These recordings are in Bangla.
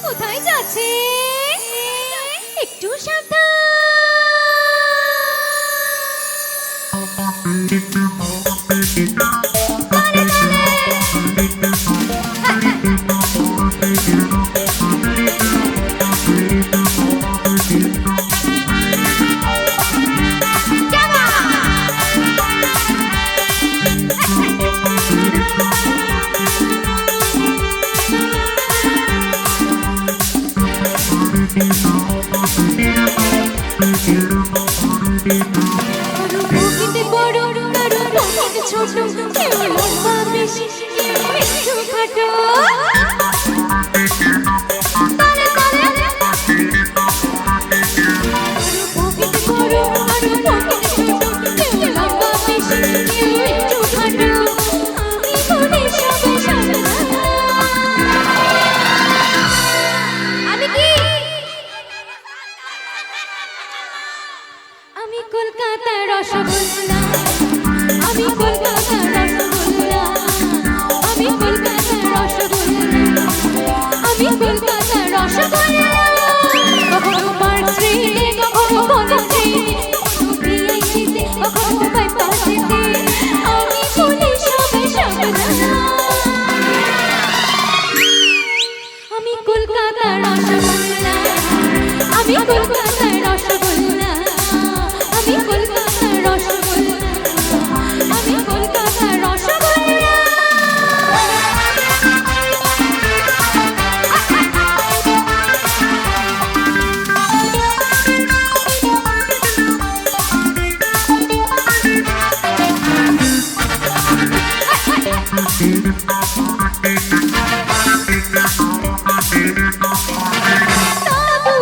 কোথায় যাচ্ছে একটু সাবধান। ছোট কেউ লম্বা বেশি কেউ একটু খাটো তালে তালে পকেট বড় আর পকেট ছোট কেউ লম্বা বেশি কেউ একটু খাটো আমি বলি সবাই সাবধান। আমি কি আমি কলকাতার রসগোল্লা, আমি কলকাতার রসগোল্লা, আমি কলকাতার রসগোল্লা, আমি কলকাতার রসগোল্লা। কখনো পার্ক স্ট্রিটে কখনো কলেজ স্ট্রিটে কখনো ভিআইপিতে কখনো বাইপাসেতে আমি বলি সবাই সাবধান। আমি কলকাতার রসগোল্লা, আমি কলকাতার রসগোল্লা, আমি কলকাতার রসগোল্লা, আমি কলকাতার রসগোল্লা। দাদু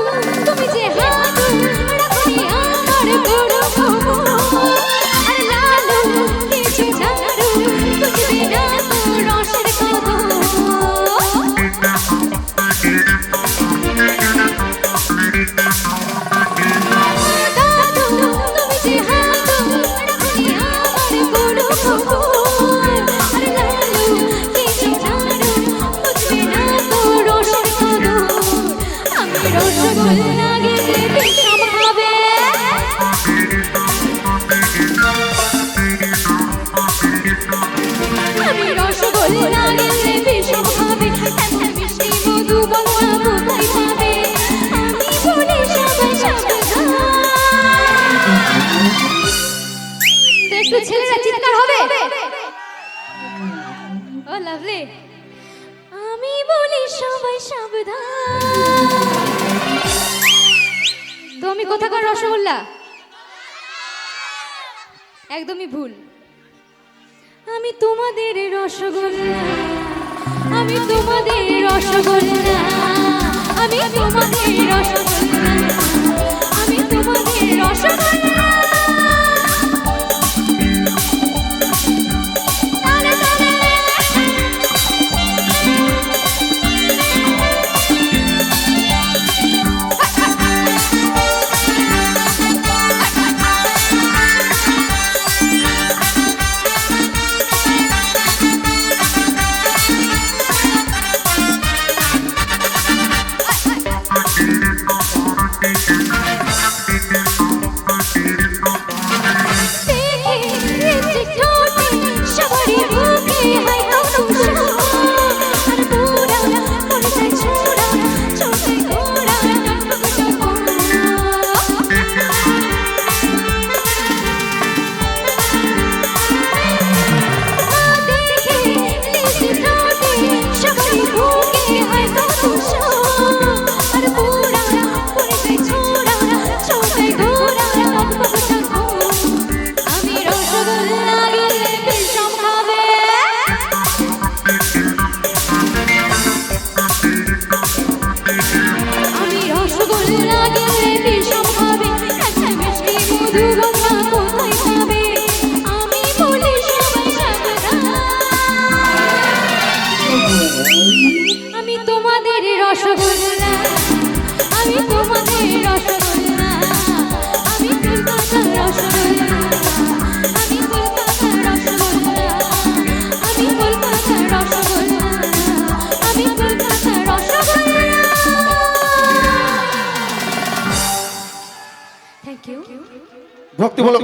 তুমি যে হাদু রাখনি আমার বড় বাবু আর লালু কিছু ঝাড়ু বুঝবে না তো রসের কদর। দাদু তুমি যে হাদু রাখনি আমার বড় বাবু আর লালু কিছু ঝাড়ু বুঝবে না তো রসের কদর। আমি রসগোল্লা গেলে বিষম হবে, আমি রসগোল্লা গেলে বিষম হবে, এত মিষ্টি মধু বাবা কোথায় পাবে আমি বলি সবাই সাবধান। একটু ছেলেরা চিৎকার হবে, ও লাভলি, আমি বলি সবাই সাবধান। তো আমি কোথাকার রসগোল্লা? একদমই ভুল। আমি তোমাদের রসগোল্লা, আমি তোমাদের রসগোল্লা, আমি তোমাদের রসগোল্লা, আমি তোমাদের রসগোল্লা। তালে তালে আমি কলকাতার রসগোল্লা। থ্যাংক ইউ ভক্তিমূলক